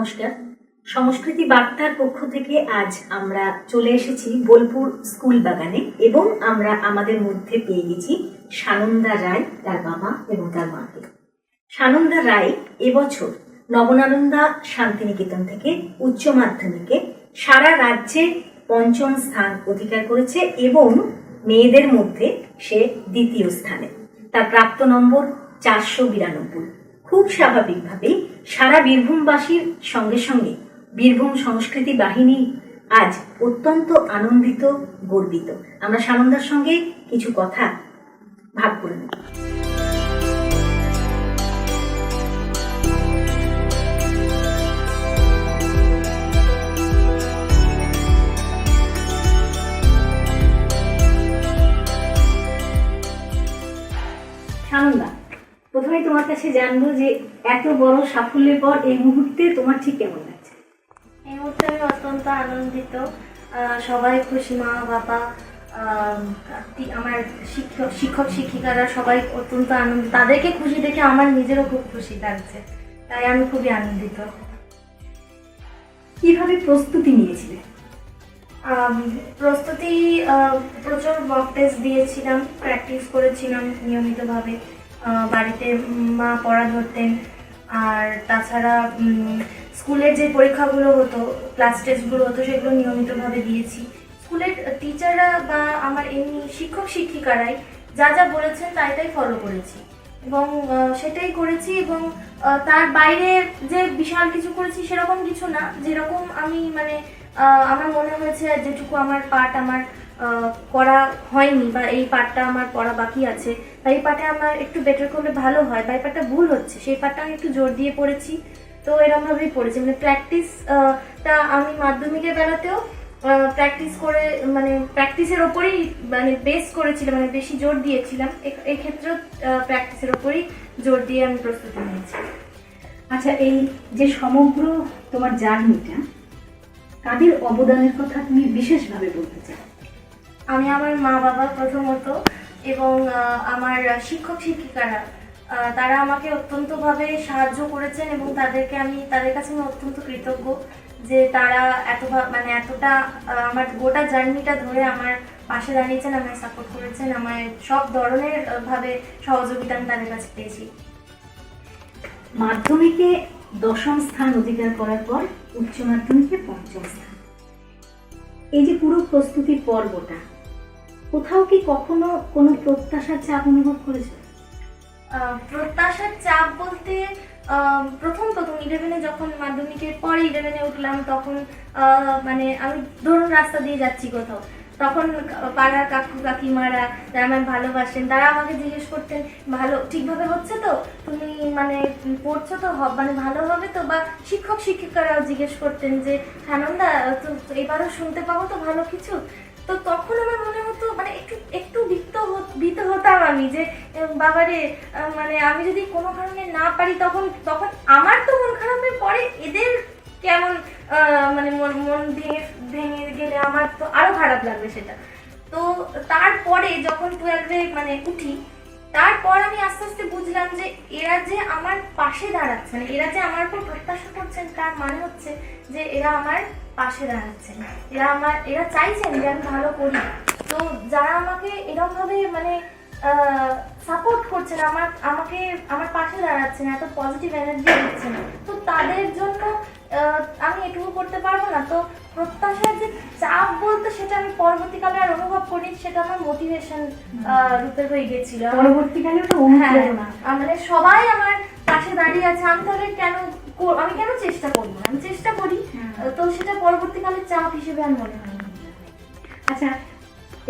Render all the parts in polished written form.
নমস্কার। সংস্কৃতি বার্তার পক্ষ থেকে আজ আমরা চলে এসেছি বোলপুর স্কুল বাগানে এবং আমরা আমাদের মধ্যে পেয়ে গেছি সানন্দা রায়, তার বাবা এবং তার মাকে। সানন্দা রায় এবছর নবনানন্দা শান্তিনিকেতন থেকে উচ্চ মাধ্যমিকে সারা রাজ্যে পঞ্চম স্থান অধিকার করেছে এবং মেয়েদের মধ্যে সে দ্বিতীয় স্থানে। তার প্রাপ্ত নম্বর 492। খুব স্বাভাবিকভাবেই সারা বীরভূমবাসীর সঙ্গে সঙ্গে বীরভূম সংস্কৃতি বাহিনী আজ অত্যন্ত আনন্দিত, গর্বিত। আমরা সানন্দার সঙ্গে কিছু কথা ভাগ করে নেব। সানন্দা, প্রথমে তোমার কাছে জানবো যে এত বড় সাফল্যের পর এই মুহূর্তে তোমার ঠিক কেমন লাগছে? এই মুহূর্তে আমি অত্যন্ত আনন্দিত। সবাই খুশি, মা বাবা, আমার শিক্ষক শিক্ষিকারা সবাই অত্যন্ত আনন্দিত। তাদেরকে খুশি দেখে আমার নিজেরও খুব খুশি লাগছে, তাই আমি খুবই আনন্দিত। কিভাবে প্রস্তুতি নিয়েছিলে? প্রস্তুতি প্রচুর মক টেস্ট দিয়েছিলাম, প্র্যাকটিস করেছিলাম নিয়মিতভাবে। বাড়িতে মা পড়া ধরতেন, আর তাছাড়া স্কুলের যে পরীক্ষাগুলো হতো, ক্লাস টেস্টগুলো হতো, সেগুলো নিয়মিতভাবে দিয়েছি। স্কুলের টিচাররা বা আমার এমনি শিক্ষক শিক্ষিকারাই যা যা বলেছেন তাই ফলো করেছি এবং সেটাই করেছি। এবং তার বাইরে যে বিশাল কিছু করেছি সেরকম কিছু না, যেরকম আমি আমার মনে হয়েছে যেটুকু আমার পার্ট আমার করা হয়নি বা এই পার্টটা আমার পড়া বাকি আছে বা এই পার্টে আমার একটু বেটার করলে ভালো হয় বা এই পার্টটা ভুল হচ্ছে, সেই পার্টটা আমি একটু জোর দিয়ে পড়েছি। তো এরকমভাবেই পড়েছি, প্র্যাকটিসটা আমি মাধ্যমিকের বেলাতেও প্র্যাকটিস করে প্র্যাকটিসের ওপরেই বেস করেছিলাম, বেশি জোর দিয়েছিলাম। এক্ষেত্রেও প্র্যাকটিসের ওপরেই জোর দিয়ে আমি প্রস্তুতি নিয়েছি। আচ্ছা, এই যে সমগ্র তোমার জার্নিটা, কাদের অবদানের কথা তুমি বিশেষভাবে বলতে চাও? আমি আমার মা বাবা প্রথমত, এবং আমার শিক্ষক শিক্ষিকারা, তারা আমাকে অত্যন্তভাবে সাহায্য করেছেন এবং তাদের কাছে আমি অত্যন্ত কৃতজ্ঞ যে তারা এতটা আমার গোটা জার্নিটা ধরে আমার পাশে দাঁড়িয়েছেন, আমায় সাপোর্ট করেছেন, আমায় সব ধরনের ভাবে সহযোগিতা আমি তাদের কাছে পেয়েছি। মাধ্যমিকে 10ম স্থান অধিকার করার পর উচ্চ মাধ্যমিকে 5ম স্থান, এই যে পুরো প্রস্তুতির পর্বটা, কোথাও কি কখনো কোনো প্রত্যাশার চাপ অনুভব করেছে? প্রত্যাশার চাপ বলতে প্রথম 11-এ যখন মাধ্যমিকের পরে 11-এ উঠলাম, তখন আমি ধরুন রাস্তা দিয়ে যাচ্ছি কোথাও, তখন পাড়ার কাকু কাকিমারা যারা আমায় ভালোবাসেন, তারা আমাকে জিজ্ঞেস করতেন, ভালো ঠিকভাবে হচ্ছে তো, তুমি পড়ছো তো, ভালো হবে তো, বা শিক্ষক শিক্ষিকারাও জিজ্ঞেস করতেন যে সানন্দা তো এবারও শুনতে পাবো তো ভালো কিছু। তো তখন আমার মনে হতো একটু ভীত হতাম আমি যে বাবারে, আমি যদি কোনো কারণে না পারি তখন আমার তো মন খারাপের পরে এদের কেমন মন ভেঙে গেলে আমার তো আরো খারাপ লাগবে সেটা। তো তারপরে যখন 12-এ উঠি, তারপর আমি আস্তে আস্তে বুঝলাম যে এরা যে আমার পাশে দাঁড়াচ্ছে, এরা যে আমার উপর প্রত্যাশা করছেন, তার মানে হচ্ছে যে এরা আমার পাশে দাঁড়াচ্ছেন, এরা চাইছেন যে আমি ভালো করি। তো যারা আমাকে এরকম ভাবে সাপোর্ট করছেন, আমাকে আমার পাশে দাঁড়াচ্ছেন, এত পজিটিভ এনার্জি দিচ্ছেন, তো তাদের জন্য আমি এটুকু করতে পারবো না। তো প্রত্যাশার যে চাপ বলতে সেটা আমি পরবর্তীকালে আর অনুভব করি, সেটা আমার মোটিভেশন রূপে হয়ে গেছিল। পরবর্তীকালে ওটা অনুপ্রেরণা, সবাই আমার পাশে দাঁড়িয়ে আছে, আমি কেন চেষ্টা করবো না, আমি চেষ্টা করি। তো সেটা পরবর্তীকালে চাপ হিসেবে আর মনে হয় না। আচ্ছা,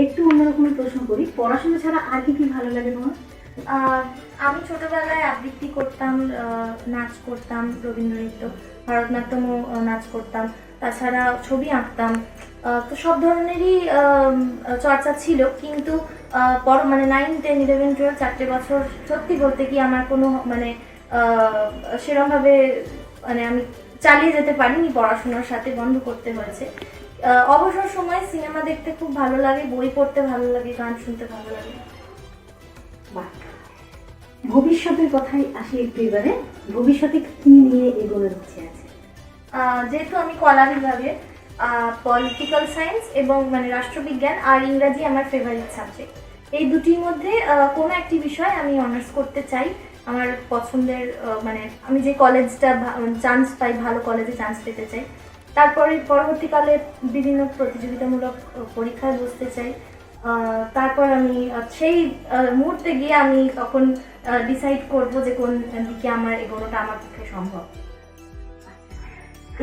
একটু অন্যরকমের প্রশ্ন করি, পড়াশোনা ছাড়া আর কি ভালো লাগে তোমার? আমি ছোটবেলায় আবৃত্তি করতাম, নাচ করতাম, রবীন্দ্রনৃত্য, ভারতনাট্যমও নাচ করতাম, তাছাড়া ছবি আঁকতাম। তো সব ধরনেরই চর্চা ছিল, কিন্তু 9, 10, 11, 12 4টে বছর সত্যি বলতে কি আমার কোনো সেরকমভাবে আমি চালিয়ে যেতে পারিনি, পড়াশোনার সাথে বন্ধ করতে হয়েছে। অবসর সময় সিনেমা দেখতে খুব ভালো লাগে, বই পড়তে ভালো লাগে, গান শুনতে ভালো লাগে। ভবিষ্যতের কথাই আসি একটু এবারে। ভবিষ্যতে কি নিয়ে এগোনোর ইচ্ছে আছে? যেহেতু আমি কলা বিভাগে, পলিটিক্যাল সায়েন্স এবং মানে রাষ্ট্রবিজ্ঞান আর ইংরাজি আমার ফেভারিট সাবজেক্ট। এই দুটির মধ্যে কোনো একটি বিষয় আমি অনার্স করতে চাই। আমার পছন্দের মানে আমি যে কলেজটা চান্স পাই, ভালো কলেজে চান্স পেতে চাই। তারপরে পরবর্তীকালে বিভিন্ন প্রতিযোগিতামূলক পরীক্ষায় বসতে চাই। তারপর আমি সেই মুহূর্তে গিয়ে আমি তখন ডিসাইড করব যে কোন দিকে আমার এগোনোটা আমার পক্ষে সম্ভব।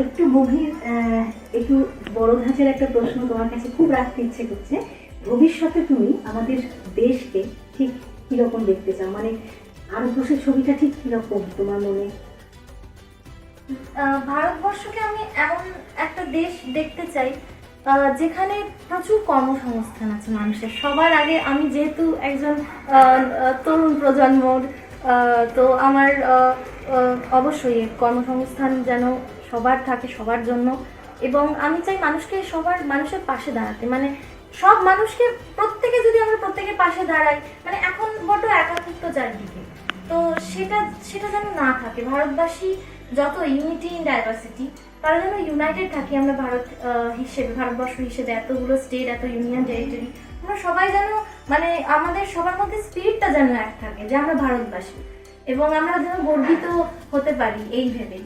একটু গভীর, একটু বড় ধাঁচের একটা প্রশ্ন তোমার কাছে খুব রাখতে ইচ্ছে করছে। ভবিষ্যতে তুমি আমাদের দেশকে ঠিক কিরকম দেখতে চাও, মানে ভারতবর্ষের ছবিটা ঠিক কিরকম তোমার মনে? ভারতবর্ষকে আমি এমন একটা দেশ দেখতে চাই যেখানে প্রচুর কর্মসংস্থান আছে মানুষের। সবার আগে আমি যেহেতু একজন তরুণ প্রজন্মর, তো আমার অবশ্যই কর্মসংস্থান যেন সবার থাকে, সবার জন্য। এবং আমি চাই মানুষের পাশে দাঁড়াতে, মানে সব মানুষকে প্রত্যেকে যদি আমরা প্রত্যেকের পাশে দাঁড়াই, মানে এখন বড্ড একাকিত্ব চারদিকে, তো সেটা যেন না থাকে। ভারতবাসী যত ইউনিটি ইন ডাইভার্সিটি, তারা যেন ইউনাইটেড থাকি। আমরা ভারতবর্ষ হিসেবে এতগুলো স্টেট, এত ইউনিয়ন টেরিটরি, আমরা সবাই যেন মানে আমাদের সবার মধ্যে স্পিরিটটা যেন এক থাকে যে আমরা ভারতবাসী, এবং আমরা যেন গর্বিত হতে পারি এই ভেবেই।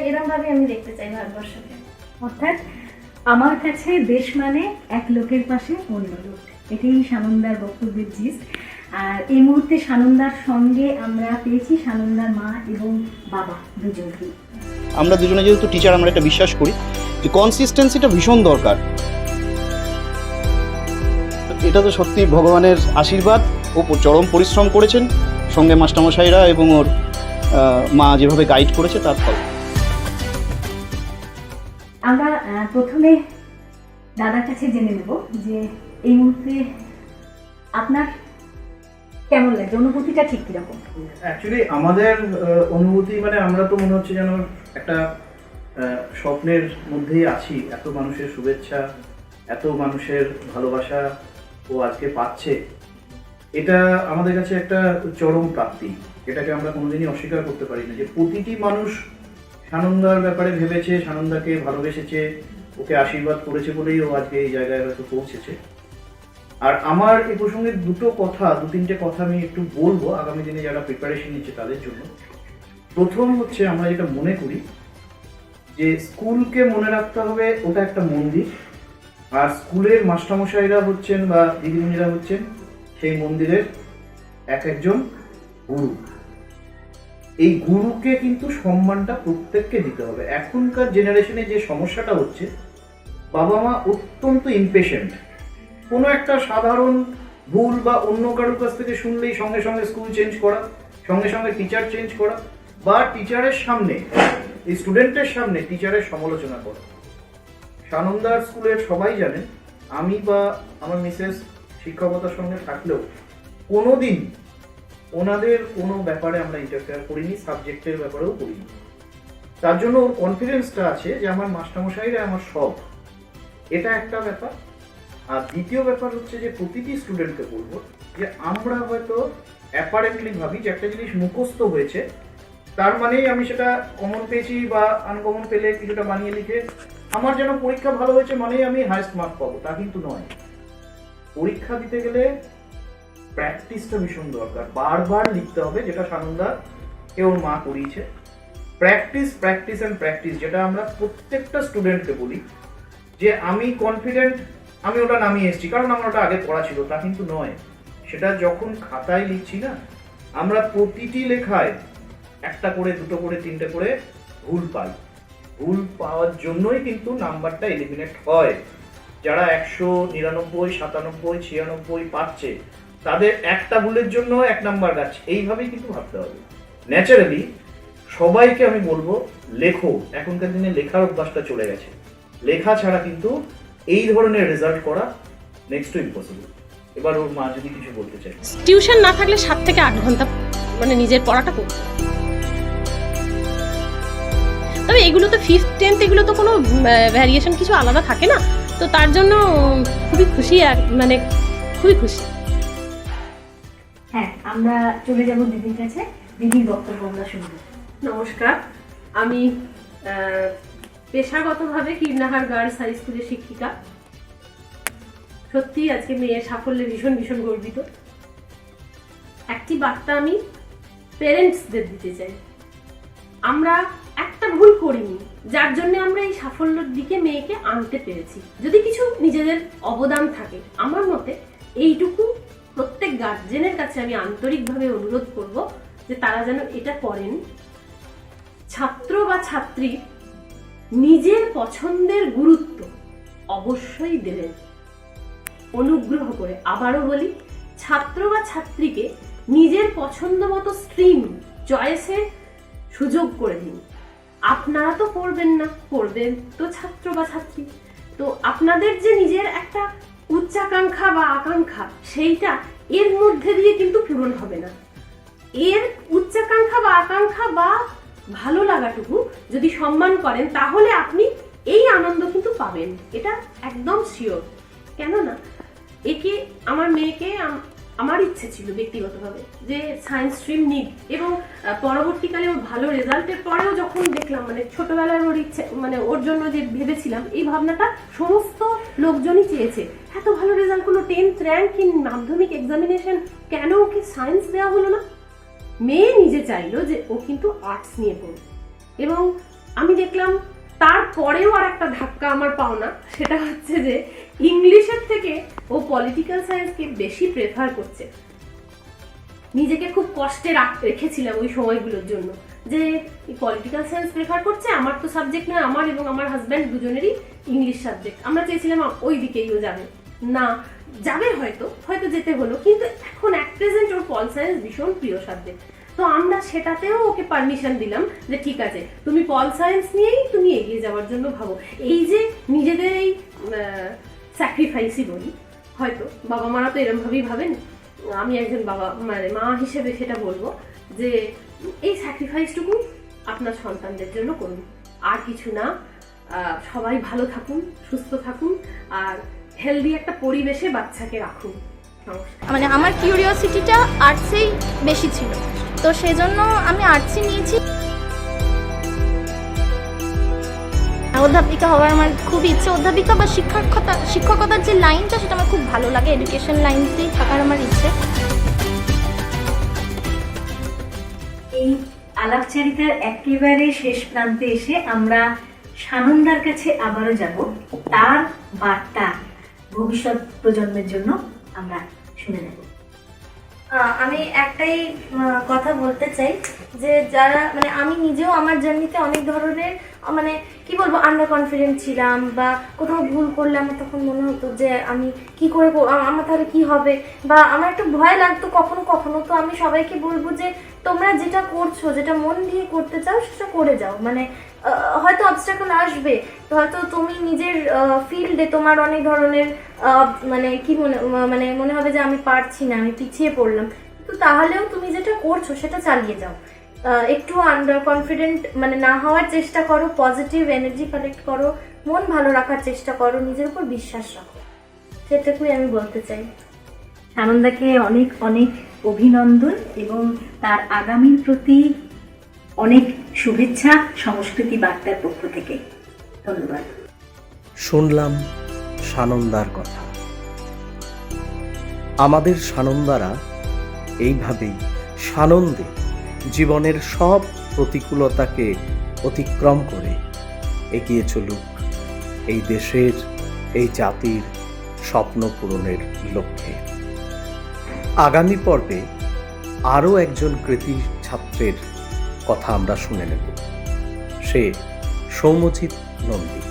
এরকম ভাবে আমি দেখতে চাই ভারতবর্ষকে। অর্থাৎ আমার কাছে দেশ মানে এক লোকের পাশে অন্য লোক, এটাই সানন্দার বক্তব্যের জিস্ট। আর এই মুহূর্তে সানন্দার সঙ্গে আমরা পেয়েছি সানন্দার মা এবং বাবা দুজনকেই। আমরা দুজনে যেহেতু টিচার, আমরা এটা বিশ্বাস করি যে কনসিস্টেন্সিটা ভীষণ দরকার। এটা তো সত্যি ভগবানের আশীর্বাদ। ও চরম পরিশ্রম করেছেন, সঙ্গে মাস্টারমশাইরা এবং ওর মা যেভাবে গাইড করেছে তার ফল। আমরা প্রথমে দাদার কাছে জেনে নেব যে এই মুহূর্তে আপনার কেমন লাগছে, অনুভূতিটা ঠিক কিরকম? অ্যাকচুয়ালি আমাদের অনুভূতি মানে আমরা তো মনে হচ্ছে যেন একটা স্বপ্নের মধ্যেই আছি। এত মানুষের শুভেচ্ছা, এত মানুষের ভালোবাসা ও আজকে পাচ্ছে, এটা আমাদের কাছে একটা চরম প্রাপ্তি। এটাকে আমরা কোনোদিনই অস্বীকার করতে পারি না যে প্রতিটি মানুষ সানন্দার ব্যাপারে ভেবেছে, সানন্দাকে ভালোবেসেছে, ওকে আশীর্বাদ করেছে বলেই ও আজকে এই জায়গায় হয়তো পৌঁছেছে। আর আমার এই প্রসঙ্গে দু তিনটে কথা আমি একটু বলবো আগামী দিনে যারা প্রিপারেশন নিচ্ছে তাদের জন্য। প্রথম হচ্ছে, আমরা যেটা মনে করি যে স্কুলকে মনে রাখতে হবে ওটা একটা মন্দির, আর স্কুলের মাস্টারমশাইরা হচ্ছেন বা দিদিমণিরা হচ্ছেন সেই মন্দিরের একজন গুরু। এই গুরুকে কিন্তু সম্মানটা প্রত্যেককে দিতে হবে। এখনকার জেনারেশনে যে সমস্যাটা হচ্ছে, বাবা মা অত্যন্ত ইমপেশেন্ট। কোনো একটা সাধারণ ভুল বা অন্য কারোর কাছ থেকে শুনলেই সঙ্গে সঙ্গে স্কুল চেঞ্জ করা, সঙ্গে সঙ্গে টিচার চেঞ্জ করা, বা টিচারের সামনে, এই স্টুডেন্টের সামনে টিচারের সমালোচনা করা। সানন্দার স্কুলের সবাই জানেন, আমি বা আমার মিসেস শিক্ষকতার সঙ্গে থাকলেও কোনোদিন ওনাদের কোনো ব্যাপারে আমরা ইন্টারফেয়ার করিনি, সাবজেক্টের ব্যাপারেও করিনি। তার জন্য ওর কনফিডেন্সটা আছে যে আমার মাস্টারমশাইরা আমার সব, এটা একটা ব্যাপার। আর দ্বিতীয় ব্যাপার হচ্ছে যে প্রতিটি স্টুডেন্টকে বলবো যে আমরা হয়তো অ্যাপারেন্টলি ভাবি যে একটা জিনিস মুখস্থ হয়েছে তার মানেই আমি সেটা কমন পেয়েছি বা আনকমন পেলে কিছুটা বানিয়ে লিখে আমার যেন পরীক্ষা ভালো হয়েছে মানেই আমি হাইয়েস্ট মার্ক পাবো, তা কিন্তু নয়। পরীক্ষা দিতে গেলে প্র্যাকটিসটা ভীষণ দরকার, বারবার লিখতে হবে, যেটা সানন্দা কে ওর মা করিয়েছে। প্র্যাকটিস প্র্যাকটিস অ্যান্ড প্র্যাকটিস, যেটা আমরা প্রত্যেকটা স্টুডেন্টকে বলি যে আমি কনফিডেন্ট, আমি ওটা নামিয়ে এসেছি কারণ আমার ওটা আগে পড়া ছিল, তা কিন্তু নয়। সেটা যখন খাতায় লিখছি না, আমরা প্রতিটি লেখায় একটা করে, দুটো করে, তিনটে করে ভুল পাই। ভুল পাওয়ার জন্যই কিন্তু নাম্বারটা এলিমিনেট হয়। যারা 199, 97, 96 পাচ্ছে, তাদের একটা ভুলের জন্য 1 নাম্বার গাচ্ছে। এইভাবেই কিন্তু ভাবতে হবে। ন্যাচারালি সবাইকে আমি বলবো লেখো। এখনকার দিনে লেখার অভ্যাসটা চলে গেছে, লেখা ছাড়া কিন্তু এই ধরনের রেজাল্ট করা নেক্সট টু ইম্পসিবল। এবার ওর মা যদি কিছু বলতে চাই। টিউশন না থাকলে 7 থেকে 8 ঘন্টা মানে নিজের পড়াটা করতে। তবে এগুলো তো 5th 10th এগুলো তো কোনো ভ্যারিয়েশন কিছু আলাদা থাকে না, তো তার জন্য খুবই খুশি, মানে খুবই খুশি। হ্যাঁ, আমরা চলে যাব দিদির কাছে। দিদির বক্তব্য আমরা শুনব। নমস্কার, আমি পেশাগতভাবে কীর্ণাহার গার্লস হাই স্কুলের শিক্ষিকা। সত্যি আজকে মেয়ের সাফল্যে ভীষণ ভীষণ গর্বিত। একটি বার্তা আমি পেরেন্টসদের দিতে চাই, আমরা একটা ভুল করিনি যার জন্য আমরা এই সাফল্যের দিকে মেয়েকে আনতে পেরেছি। যদি কিছু নিজেদের অবদান থাকে, আমার মতে এইটুকু প্রত্যেক গার্জেনের কাছে আমি আন্তরিকভাবে অনুরোধ করব যে তারা যেন এটা করেন, ছাত্র বা ছাত্রী নিজের পছন্দের গুরুত্ব অবশ্যই দেবেন। অনুগ্রহ করে আবারও বলি, ছাত্র বা ছাত্রীকে নিজের পছন্দ মতো স্ট্রিম চয়েসের সুযোগ করে দিন। আপনারা তো পড়বেন না, পড়বেন তো ছাত্র বা ছাত্রী। তো আপনাদের যে নিজের একটা উচ্চাকাঙ্ক্ষা বা আকাঙ্ক্ষা, সেইটা এর মধ্যে দিয়ে কিন্তু পূরণ হবে না। এর উচ্চাকাঙ্ক্ষা বা আকাঙ্ক্ষা বা ভালো লাগাটুকু যদি সম্মান করেন, তাহলে আপনি এই আনন্দ কিন্তু পাবেন, এটা একদম শিওর। কেননা একে, আমার মেয়েকে, আমার ইচ্ছে ছিল ব্যক্তিগতভাবে যে সায়েন্স স্ট্রিম নিক, এবং পরবর্তীকালে ওর ভালো রেজাল্টের পরেও যখন দেখলাম, মানে ছোটবেলার ওর ইচ্ছে, মানে ওর জন্য যে ভেবেছিলাম, এই ভাবনাটা সমস্ত লোকজনই চেয়েছে। এত ভালো রেজাল্ট করলো, 10th র্যাঙ্ক ইন মাধ্যমিক এক্সামিনেশন, কেন ওকে সায়েন্স দেওয়া হলো না? মেয়ে নিজে চাইলো যে ও কিন্তু আর্টস নিয়ে পড়বে, এবং আমি দেখলাম তারপরেও আর একটা ধাক্কা আমার পাওনা, সেটা হচ্ছে যে ইংলিশের থেকে ও পলিটিক্যাল সায়েন্সকে বেশি প্রেফার করছে। নিজেকে খুব কষ্টে রেখেছিলাম ওই সময়গুলোর জন্য, যে পলিটিক্যাল সায়েন্স প্রেফার করছে, আমার তো সাবজেক্ট নয়, আমার এবং আমার হাজব্যান্ড দুজনেরই ইংলিশ সাবজেক্ট। আমরা চেয়েছিলাম ওই দিকেই ও যাবে না, যাবে হয়তো যেতে হলো, কিন্তু এখন at present or pol science ভীষণ প্রিয় সাবজেক্ট। তো আমরা সেটাতেও ওকে পারমিশন দিলাম যে ঠিক আছে, তুমি পল সায়েন্স নিয়েই তুমি এগিয়ে যাওয়ার জন্য ভাবো। এই যে নিজেদের এই স্যাক্রিফাইসই বলি, হয়তো বাবা মারা তো এরমভাবেই ভাবেন, আমি একজন বাবা মানে মা হিসেবে সেটা বলবো যে এই স্যাক্রিফাইসটুকু আপনার সন্তানদের জন্য করুন, আর কিছু না। সবাই ভালো থাকুন, সুস্থ থাকুন, আর হেলদি একটা পরিবেশে বাচ্চাকে রাখুন। নমস্কার। মানে আমার কিউরিওসিটিটা আর্টসেই বেশি ছিল, তো সেজন্য আমি আর্টসই নিয়েছি। অধ্যাপিকা হওয়ার আমার খুব ইচ্ছে। অধ্যাপিকা বা শিক্ষকতার যে লাইনটা, সেটা আমার খুব ভালো লাগে। এডুকেশন লাইনতেই থাকার আমার ইচ্ছে। এই আলাপচারিতার একেবারে শেষ প্রান্তে এসে আমরা সানন্দার কাছে আবারও যাব, তার বার্তা ভবিষ্যৎ প্রজন্মের জন্য আমরা শুনে নেব। আমি একটাই কথা বলতে চাই যে যারা, মানে আমি নিজেও আমার জার্নিতে অনেক ধরনের, মানে কি বলবো, আন্ডার কনফিডেন্ট ছিলাম, বা কোথাও ভুল করলে আমার তখন মনে হতো যে আমি কি করে, আমার তাহলে কি হবে, বা আমার একটু ভয় লাগতো কখনো কখনো। তো আমি সবাইকে বলবো যে তোমরা যেটা করছো, যেটা মন দিয়ে করতে চাও, সেটা করে যাও। মানে হয়তো অবস্ট্যাকল আসবে, হয়তো তুমি নিজের ফিল্ডে তোমার অনেক ধরনের মানে কি মনে হবে যে আমি পারছি না, আমি পিছিয়ে পড়লাম, কিন্তু তাহলেও তুমি যেটা করছো সেটা চালিয়ে যাও। একটু আন্ডার কনফিডেন্ট মানে না হওয়ার চেষ্টা করো, পজিটিভ এনার্জি কালেক্ট করো, মন ভালো রাখার চেষ্টা করো, নিজের উপর বিশ্বাস রাখো, সেটাকুই আমি বলতে চাই। সানন্দাকে অনেক অনেক অভিনন্দন এবং তার আগামীর প্রতি অনেক শুভেচ্ছা সংস্কৃতি বার্তার পক্ষ থেকে। ধন্যবাদ। শুনলাম সানন্দার কথা। আমাদের সানন্দারা এইভাবেই সানন্দে জীবনের সব প্রতিকূলতাকে অতিক্রম করে এগিয়ে চলুক এই দেশের, এই জাতির স্বপ্ন পূরণের লক্ষ্যে। আগামী পর্বে আরও একজন কৃতি ছাত্রের কথা আমরা শুনে নেব। সে সৌম্যজিৎ নন্দী।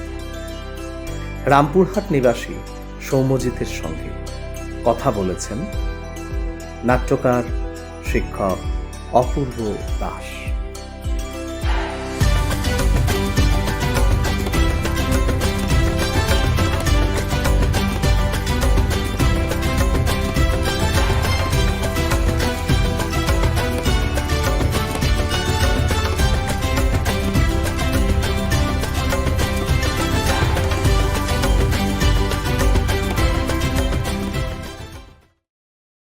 রামপুরহাট নিবাসী সৌম্যজিতের সঙ্গে কথা বলেছেন নাট্যকার, শিক্ষক অপূর্ব দাস।